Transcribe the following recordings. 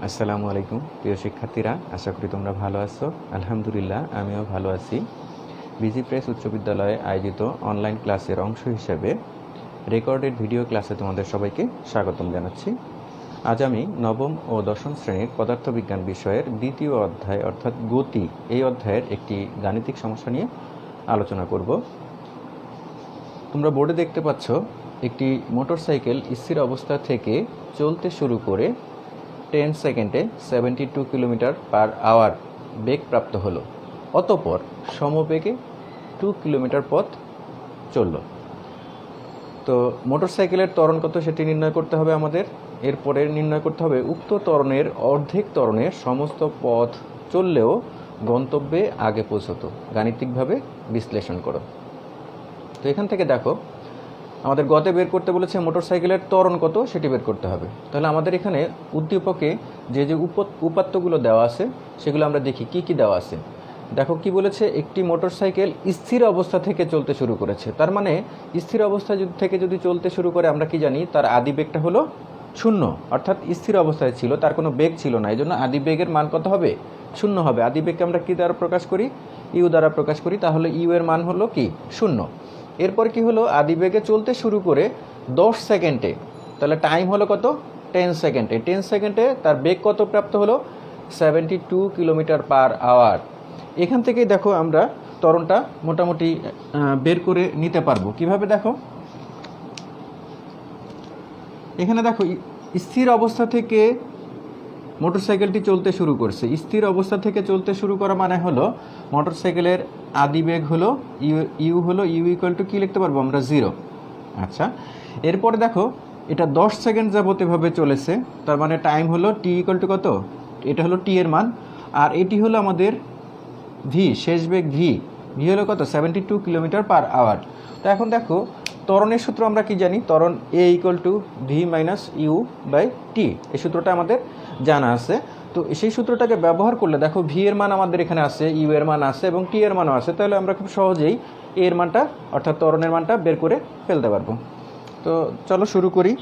আসসালামু আলাইকুম প্রিয় শিক্ষার্থীরা, আশা করি তোমরা ভালো আছো। আলহামদুলিল্লাহ, আমিও ভালো আছি। বিজি প্রেস উচ্চ বিদ্যালয়ে আয়োজিত অনলাইন ক্লাসের অংশ হিসেবে রেকর্ডেড ভিডিও ক্লাসে তোমাদের সবাইকে স্বাগতম জানাচ্ছি। আজ আমি নবম ও দশম শ্রেণীর পদার্থবিজ্ঞান বিষয়ের দ্বিতীয় অধ্যায় অর্থাৎ গতি, এই অধ্যায়ের একটি গাণিতিক সমস্যা নিয়ে আলোচনা করব। তোমরা বোর্ডে দেখতে পাচ্ছ একটি মোটরসাইকেল স্থির অবস্থা থেকে চলতে শুরু করে 10 সেকেন্ডে 72 কিলোমিটার পার আওয়ার বেগ প্রাপ্ত হলো। অতঃপর সমবেগে 2 কিলোমিটার পথ চলল। তো মোটরসাইকেলের ত্বরণ কত সেটি নির্ণয় করতে হবে আমাদের। এরপরে নির্ণয় করতে হবে উক্ত ত্বরণের অর্ধেক ত্বরণে সমস্ত পথ চললেও গন্তব্যে আগে পৌঁছতো। গাণিতিকভাবে বিশ্লেষণ করো। তো এখান থেকে দেখো, আমাদের গতে বের করতে বলেছে মোটরসাইকেলের ত্বরণ কত সেটি বের করতে হবে। তাহলে আমাদের এখানে উদ্দীপকে যে যে উপাত্তগুলো দেওয়া আছে সেগুলো আমরা দেখি কি কি দেওয়া আছে। দেখো কি বলেছে, একটি মোটরসাইকেল স্থির অবস্থা থেকে চলতে শুরু করেছে। তার মানে স্থির অবস্থা থেকে যদি চলতে শুরু করে, আমরা কি জানি তার আদি বেগটা হলো 0, অর্থাৎ স্থির অবস্থায় ছিল, তার কোনো বেগ ছিল না। এই জন্য আদি বেগের মান কত হবে? 0 হবে। আদি বেগকে আমরা কি দ্বারা প্রকাশ করি? ইউ দ্বারা প্রকাশ করি। তাহলে ইউ এর মান হলো কি? 0। এরপর কি হলো, আদি বেগে চলতে শুরু করে 10 সেকেন্ডে, তাহলে টাইম হলো কত? 10 সেকেন্ডে। 10 সেকেন্ডে তার বেগ কত প্রাপ্ত হলো? 72 কিলোমিটার পার আওয়ার। এখান থেকেই দেখো আমরা ত্বরণটা মোটামুটি বের করে নিতে পারবো। কিভাবে দেখো, এখানে দেখো স্থির অবস্থা থেকে মোটরসাইকেলটি চলতে শুরু করছে। স্থির অবস্থা থেকে চলতে শুরু করা মানে হলো মোটরসাইকেলের আদি বেগ হলো ইউ হলো ইউ ইকুয়াল টু কি লিখতে পারবো আমরা? 0। আচ্ছা, এরপরে দেখো এটা 10 সেকেন্ড যাবত এভাবে চলেছে, তার মানে টাইম হলো টি ইকুয়াল টু কত? এটা হলো টি এর মান, আর এটি হলো আমাদের ভি, শেষ বেগ ভি হলো কত? 72 কিলোমিটার পার আওয়ার। তো এখন দেখো ত্বরণের সূত্র আমরা কি জানি? ত্বরণ a equal to v minus u by t, এই সূত্রটা আমাদের জানা আছে। তো সেই সূত্রটাকে ব্যবহার করলে দেখো ভি এর মান আমাদের এখানে আছে, ইউ এর মান আছে এবং টি এর মানও আছে। তাহলে আমরা খুব সহজেই এর মানটা অর্থাৎ ত্বরণের মানটা বের করে ফেলতে পারবো। তো চলো শুরু করি।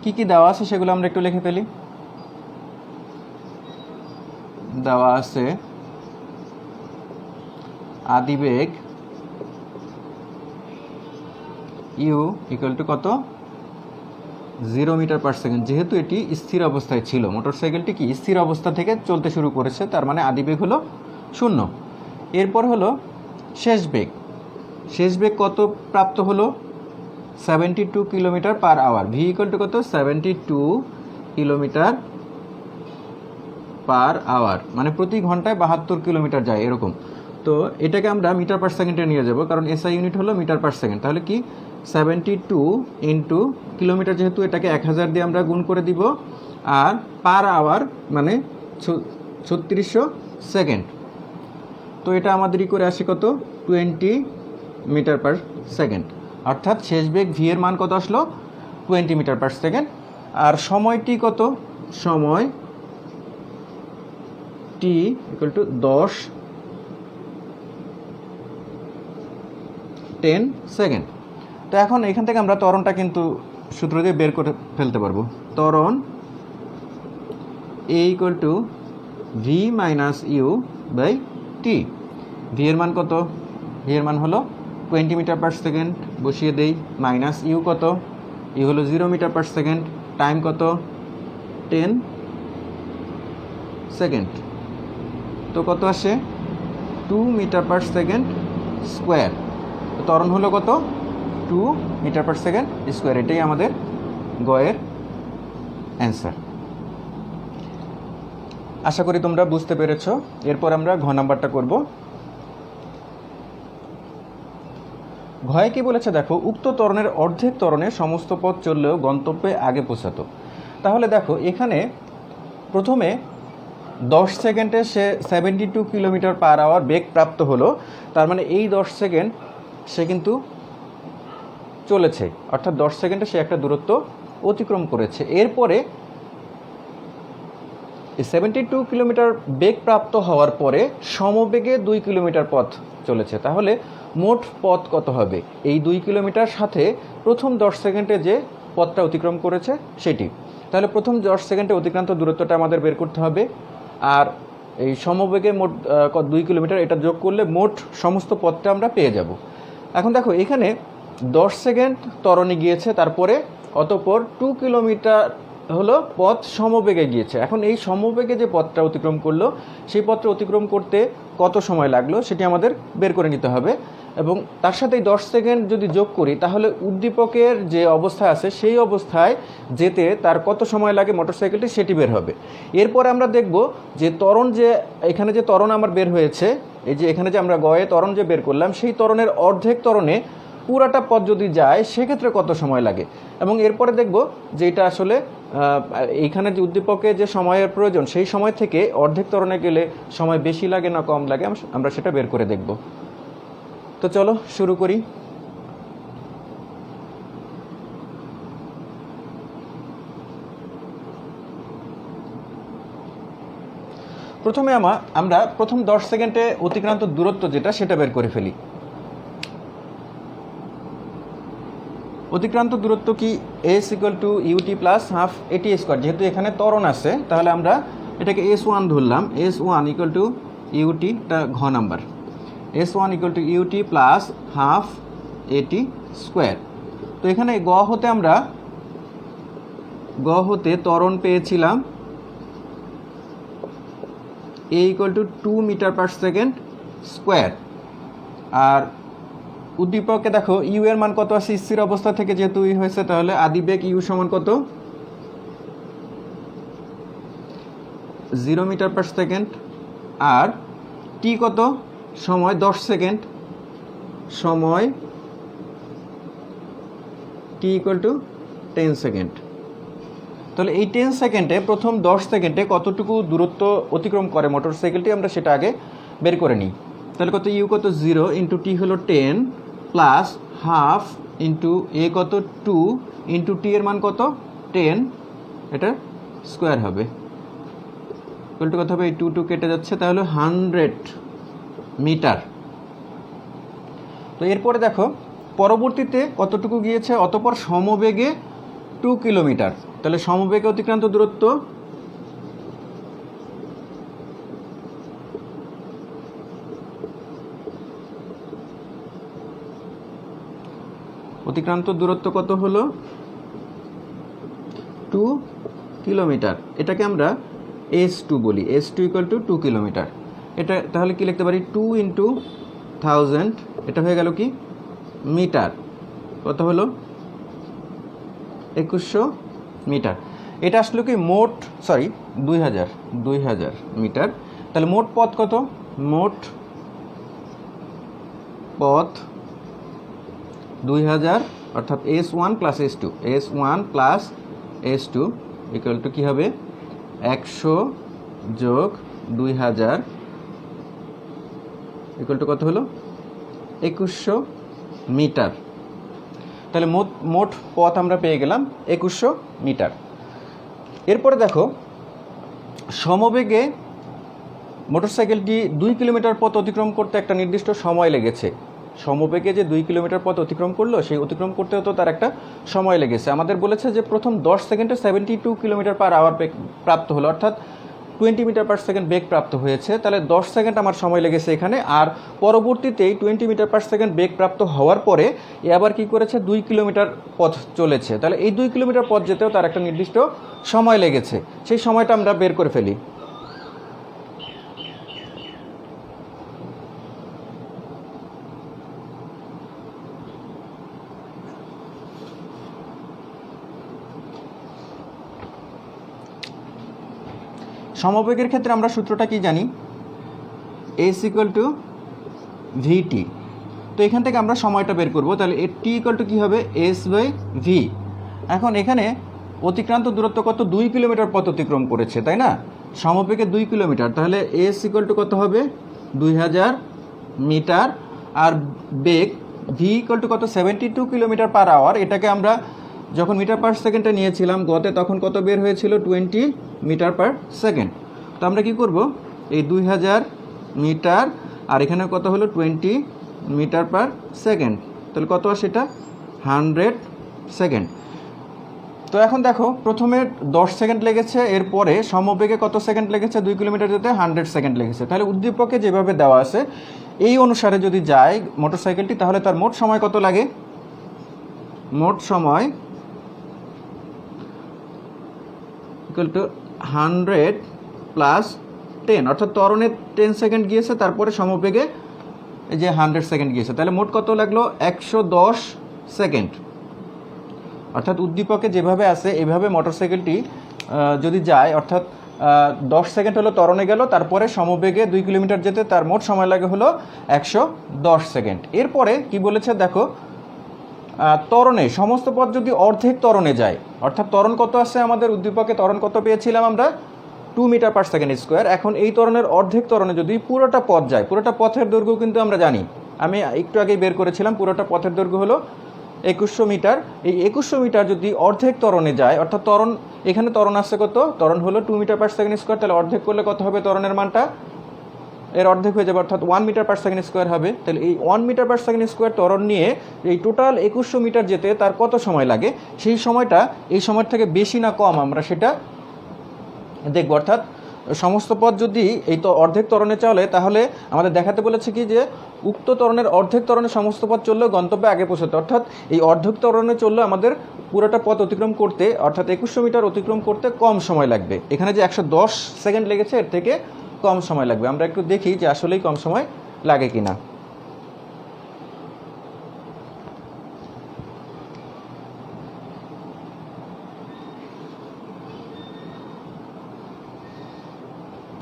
কি কি দেওয়া আছে সেগুলো আমরা একটু লিখে ফেলি। দেওয়া আছে আদিবেগ ইউ ইকুয়াল টু কত? 0 মিটার পার সেকেন্ড। যেহেতু এটি স্থির অবস্থায় ছিল, মোটরসাইকেলটি কি স্থির অবস্থা থেকে চলতে শুরু করেছে, তার মানে আদিবেগ হলো 0। এরপর হলো শেষ বেগ। শেষ বেগ কত প্রাপ্ত হলো? 72 kilometre per hour. V equal to কত? 72 কিলোমিটার পার আওয়ার, মানে প্রতি ঘন্টায় 72 কিলোমিটার যায় এরকম। তো এটাকে আমরা মিটার পার সেকেন্ডে নিয়ে যাব, কারণ এসআই ইউনিট হলো মিটার পার সেকেন্ড। তাহলে কি 72 ইন্টু কিলোমিটার, যেহেতু এটাকে 1000 দিয়ে আমরা গুণ করে দিব, আর পার আওয়ার মানে 3600 সেকেন্ড। তো এটা আমাদেরই করে আসে কত? 20 মিটার পার সেকেন্ড। অর্থাৎ শেষ বেগ ভি এর মান কত আসলো? 20 মিটার পার সেকেন্ড। আর সময়টি কত? সময় টি ইকুয়াল টু 10 সেকেন্ড। তো এখন এখান থেকে আমরা ত্বরণটা কিন্তু সূত্র দিয়ে বের করে ফেলতে পারবো। ত্বরণ a equal to v minus u by t. V এর মান কত? ভি এর মান হলো 20 মিটার পার সেকেন্ড, বসিয়ে দেই। মাইনাস ইউ কত? ইউ হলো 0 মিটার পার সেকেন্ড। টাইম কত? 10 সেকেন্ড। তো কত আসে? 2 মিটার পার সেকেন্ড স্কোয়ার। ত্বরণ হলো কত? 2 মিটার পার সেকেন্ড স্কোয়ার। এটাই আমাদের গয়ের অ্যান্সার। আশা করি তোমরা বুঝতে পেরেছ। এরপর আমরা ঘ নাম্বারটা করব। ঘয়ে কি বলেছে দেখো, উক্ত ত্বরণের অর্ধেক ত্বরণে সমস্ত পথ চললেও গন্তব্যে আগে পৌঁছাতো। তাহলে দেখো এখানে প্রথমে 10 সেকেন্ডে সে 72 কিলোমিটার পার আওয়ার বেগ প্রাপ্ত হলো। তার মানে এই 10 সেকেন্ড সে কিন্তু চলেছে, অর্থাৎ 10 সেকেন্ডে সে একটা দূরত্ব অতিক্রম করেছে। এরপরে 72 কিলোমিটার বেগ প্রাপ্ত হওয়ার পরে সমবেগে 2 কিলোমিটার পথ চলেছে। তাহলে মোট পথ কত হবে? এই 2 কিলোমিটার সাথে প্রথম 10 সেকেন্ডে যে পথটা অতিক্রম করেছে সেটি। তাহলে প্রথম 10 সেকেন্ডে অতিক্রান্ত দূরত্বটা আমাদের বের করতে হবে, আর এই সমবেগে মোট 2 কিলোমিটার, এটা যোগ করলে মোট সমস্ত পথটা আমরা পেয়ে যাব। এখন দেখো এখানে 10 সেকেন্ড ত্বরণে গিয়েছে, তারপরে অতঃপর 2 কিলোমিটার হলো পথ সমবেগে গিয়েছে। এখন এই সমবেগে যে পথটা অতিক্রম করলো সেই পথটা অতিক্রম করতে কত সময় লাগলো সেটি আমাদের বের করে নিতে হবে, এবং তার সাথে 10 সেকেন্ড যদি যোগ করি তাহলে উদ্দীপকের যে অবস্থা আছে সেই অবস্থায় যেতে তার কত সময় লাগে মোটরসাইকেলটি সেটি বের হবে। এরপরে আমরা দেখব যে ত্বরণ, যে এখানে যে ত্বরণ আমার বের হয়েছে, এই যে এখানে যে আমরা গয়ে ত্বরণ যে বের করলাম, সেই ত্বরণের অর্ধেক ত্বরণে পুরাটা পথ যদি যায় সেক্ষেত্রে কত সময় লাগে। এবং এরপরে দেখব যে এটা আসলে এইখানে যে উদ্দীপকে যে সময়ের প্রয়োজন সেই সময় থেকে অর্ধেক ত্বরণে গেলে সময় বেশি লাগে না কম লাগে আমরা সেটা বের করে দেখব। তো চলো শুরু করি। প্রথমে আমরা প্রথম 10 সেকেন্ডে অতিক্রান্ত দূরত্ব যেটা সেটা বের করে ফেলি। অতিক্রান্ত দূরত্ব কি s = ut + ½ at²। যেহেতু এখানে ত্বরণ আছে তাহলে আমরা এটাকে s1 ধরলাম। s1 = ut, এটা ঘ নাম্বার। s1 = ut + ½ at²। তো এখানে গ হতে ত্বরণ পেয়েছিলাম a = 2 মিটার/সেকেন্ড²। আর উদ্দীপকে দেখো ইউ এর মান কত আছে, স্থির অবস্থা থেকে যেহেতু ই হয়েছে তাহলে আদিবেগ ইউ সমান কত, 0 মিটার/সেকেন্ড। আর টি কত, সময় 10 সেকেন্ড, সময় টি = 10 সেকেন্ড। তাহলে এই 10 সেকেন্ডে প্রথম 10 সেকেন্ডে কতটুকু দূরত্ব অতিক্রম করে মোটরসাইকেলটি আমরা সেটা আগে বের করে নিই। তাহলে কত, ইউ কত 0 × টি হলো 10 প্লাস হাফ ইন্টু এ কত 2 ইন্টু টি এর মান কত 10, এটা স্কোয়ার হবে। ইকুয়াল টু কত হবে, এই 2 কেটে যাচ্ছে, তাহলে 100 মিটার। তো এরপরে দেখো পরবর্তীতে কতটুকু গিয়েছে, অতঃপর সমবেগে 2 কিলোমিটার। তাহলে সমবেগে অতিক্রান্ত দূরত্ব কত হলো, 2 কিলোমিটার। এটাকে আমরা s2 বলি, s2 = 2 কিলোমিটার। এটা তাহলে কি লিখতে পারি, 2 × 1000, এটা হয়ে গেল কি মিটার। কত হলো, 2100 মিটার। এটা আসলে কি মোট, 2000 মিটার। তাহলে মোট পথ কত, মোট পথ 2000, অর্থাৎ s1 + s2, s1 + s2 = কি হবে, 100 + 2000 = কত হলো, 2100 মিটার। তাহলে মোট পথ আমরা পেয়ে গেলাম 2100 মিটার। এরপরে দেখো সমবেগে মোটরসাইকেলটি 2 কিলোমিটার পথ অতিক্রম করতে একটা নির্দিষ্ট সময় লেগেছে। সমবেগে যে 2 কিলোমিটার পথ অতিক্রম করলো সেই অতিক্রম করতেও তো তার একটা সময় লেগেছে। আমাদের বলেছে যে প্রথম 10 সেকেন্ডে 72 কিলোমিটার/আওয়ার বেগ প্রাপ্ত হলো, অর্থাৎ 20 মিটার/সেকেন্ড বেগ প্রাপ্ত হয়েছে। তাহলে 10 সেকেন্ড আমার সময় লেগেছে এখানে। আর পরবর্তীতেই 20 মিটার/সেকেন্ড বেগ প্রাপ্ত হওয়ার পরে এ আবার কি করেছে, 2 কিলোমিটার পথ চলেছে। তাহলে এই 2 কিলোমিটার পথ যেতেও তার একটা নির্দিষ্ট সময় লেগেছে। সেই সময়টা আমরা বের করে ফেলি। সমবেগের ক্ষেত্রে আমরা সূত্রটা কি জানি, s = vt। তো এখান থেকে আমরা সময়টা বের করব। তাহলে t = কি হবে, s/v। এখন এখানে অতিক্রান্ত দূরত্ব কত, 2 কিলোমিটার পথ অতিক্রম করেছে, তাই না, সমবেগে 2 কিলোমিটার। তাহলে s = কত হবে, 2000 মিটার। আর বেগ v = কত, 72 কিলোমিটার/আওয়ার। এটাকে আমরা যখন মিটার/সেকেন্ডে নিয়েছিলাম গতে, তখন কত বের হয়েছিল, 20 মিটার/সেকেন্ড। তো আমরা কি করব, এই 2000 মিটার আর এখানে কত হলো, 20 মিটার/সেকেন্ড। তাহলে কত আসে, এটা 100 সেকেন্ড। তো এখন দেখো প্রথমে 10 সেকেন্ড লেগেছে, এরপরে সমবেগে কত সেকেন্ড লেগেছে, 2 কিলোমিটার যেতে 100 সেকেন্ড লেগেছে। তাহলে উদ্দীপকে যেভাবে দেওয়া আছে এই অনুসারে যদি যায় মোটরসাইকেলটি, তাহলে তার মোট সময় কত লাগে? মোট সময় ইকুয়াল টু 100 প্লাস 10, অর্থাৎ ত্বরণে 10 সেকেন্ড গিয়েছে, তারপরে সমবেগে এই যে 100 সেকেন্ড গিয়েছে, তাহলে মোট কত লাগলো? 110 সেকেন্ড। অর্থাৎ উদ্দীপকে যেভাবে আছে এভাবে মোটরসাইকেলটি যদি যায়, অর্থাৎ 10 সেকেন্ড হলো ত্বরণে গেল, তারপরে সমবেগে 2 কিলোমিটার যেতে তার মোট সময় লাগে হলো 110 সেকেন্ড। এরপরে কি বলেছে দেখো, ত্বরণে সমস্ত পথ যদি অর্ধেক ত্বরণে যায়, অর্থাৎ ত্বরণ কত আছে আমাদের উদ্দীপকে, ত্বরণ কত পেয়েছিলাম আমরা? 2 মিটার পার সেকেন্ড স্কোয়ার। এখন এই ত্বরণের অর্ধেক ত্বরণে যদি পুরোটা পথ যায়, পুরোটা পথের দৈর্ঘ্য কিন্তু আমরা জানি, আমি একটু আগেই বের করেছিলাম, পুরোটা পথের দৈর্ঘ্য হলো 2100 মিটার। এই 2100 মিটার যদি অর্ধেক ত্বরণে যায়, অর্থাৎ ত্বরণ, এখানে ত্বরণ আসছে কত? ত্বরণ হলো 2 মিটার পার সেকেন্ড স্কোয়ার, তাহলে অর্ধেক করলে কত হবে ত্বরণের মানটা? এর অর্ধেক হয়ে যাবে, অর্থাৎ 1 মিটার পার সেকেন্ড স্কোয়ার হবে। তাহলে এই 1 মিটার পার সেকেন্ড স্কোয়ার ত্বরণ নিয়ে এই টোটাল 2100 মিটার যেতে তার কত সময় লাগে, সেই সময়টা এই সময়ের থেকে বেশি না কম আমরা সেটা দেখব। অর্থাৎ সমস্ত পথ যদি এই তো অর্ধেক ত্বরণে চলে, তাহলে আমাদের দেখাতে বলেছে কি যে উক্ত ত্বরণের অর্ধেক ত্বরণে সমস্ত পথ চললেও গন্তব্যে আগে পৌঁছাতে, অর্থাৎ এই অর্ধেক ত্বরণে চললে আমাদের পুরোটা পথ অতিক্রম করতে, অর্থাৎ 2100 মিটার অতিক্রম করতে কম সময় লাগবে। এখানে যে 110 সেকেন্ড লেগেছে এর থেকে কম সময় লাগবে। আমরা একটু দেখি যে আসলেই কম সময় লাগে কিনা।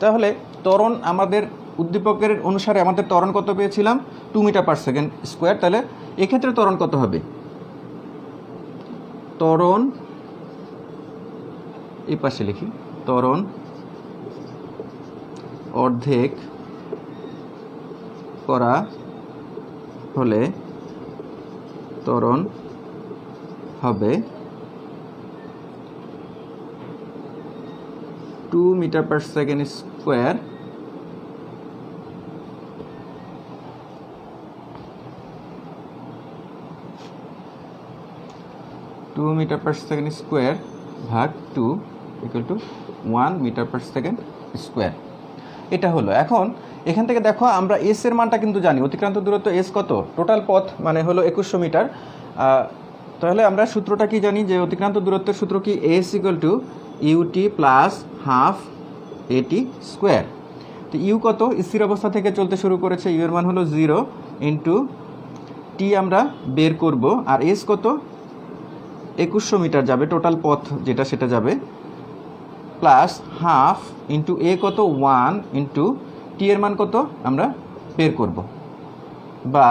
তাহলে ত্বরণ আমাদের উদ্দীপকের অনুসারে আমাদের ত্বরণ কত পেয়েছিলাম? 2 মিটার পার সেকেন্ড স্কোয়ার। তাহলে এক্ষেত্রে ত্বরণ কত হবে? ত্বরণ এই পাশে লিখি, ত্বরণ অর্ধেক করা হলে ত্বরণ হবে 2 মিটার পার সেকেন্ড স্কোয়ার ভাগ 2 equal to 1 metre per second square. এটা হলো। এখন এখান থেকে দেখো আমরা এস এর মানটা কিন্তু জানি, অতিক্রান্ত দূরত্ব এস কত? টোটাল পথ মানে হলো 2100 মিটার। তাহলে আমরা সূত্রটা কি জানি, যে অতিক্রান্ত দূরত্বের সূত্র কি? S equal to u t plus half a t square. তো ইউ কত? স্থির অবস্থা থেকে চলতে শুরু করেছে, ইউ এর মান হলো 0 ইন্টু টি আমরা বের করব, আর এস কত? 2100 মিটার যাবে, টোটাল পথ যেটা সেটা যাবে, প্লাস হাফ ইন্টু এ কত? 1 ইন্টু টি এর মান কত আমরা বের করব, বা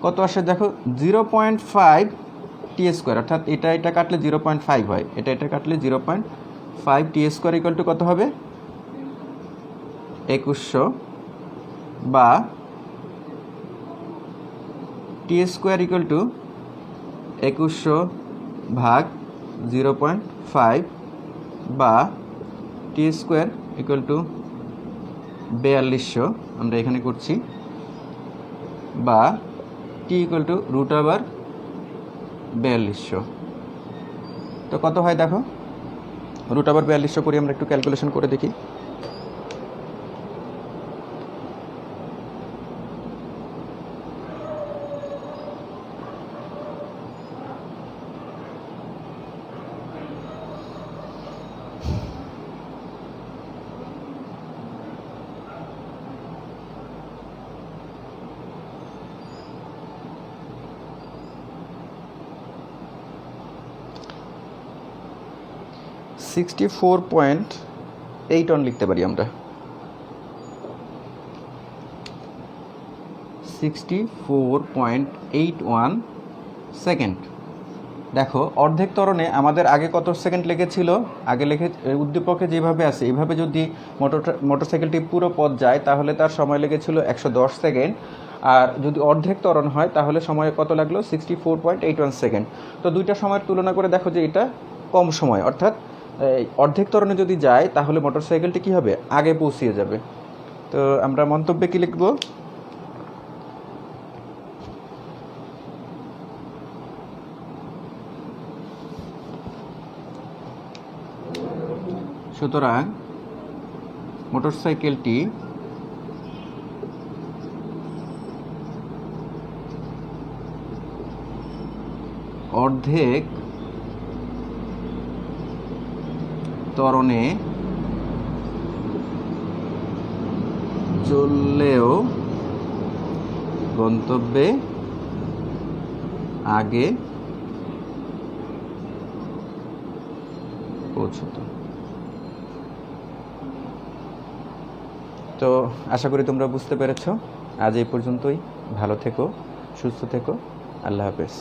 কত আসে দেখো 0.5 টি স্কোয়ার, অর্থাৎ এটা কাটলে 0.5 হয়, এটা কাটলে 0.5 টি স্কোয়ার ইকুয়াল টু কত হবে? 2100, বা টি স্কোয়ার ইকুয়াল টু 2100 ভাগ 0.5, বা টি স্কোয়ার ইকুয়াল টু 4200 আমরা এখানে করছি, বা টি ইকুয়াল টু √4200। তো কত হয় দেখো, √4200 করি আমরা একটু ক্যালকুলেশন করে দেখি। $64.81 লিখতে পারি আমরা, 64.81 সেকেন্ড। দেখো অর্ধেক ত্বরণে আমাদের আগে কত সেকেন্ড লেগেছিল? আগে উদ্দীপকে যেভাবে আছে এইভাবে যদি মোটরসাইকেলটি পুরো পথ যায় তাহলে তার সময় লেগেছিল 110 সেকেন্ড, আর যদি অর্ধেক ত্বরণ হয় তাহলে সময় কত লাগলো? 64.81 সেকেন্ড। তো দুইটা সময়ের তুলনা করে দেখো যে এটা কম সময়, অর্থাৎ অর্ধেক ত্বরণে যদি যায় তাহলে মোটরসাইকেলটি কী হবে? আগে পৌঁছিয়ে যাবে। তো আমরা মন্তব্যে কী লিখব? সুতরাং মোটরসাইকেলটি অর্ধেক ত্বরণে চললেও গন্তব্যে আগে পৌঁছতো। তো আশা করি তোমরা বুঝতে পেরেছো। আজ এই পর্যন্তই। ভালো থেকো, সুস্থ থেকো। আল্লাহ হাফেজ।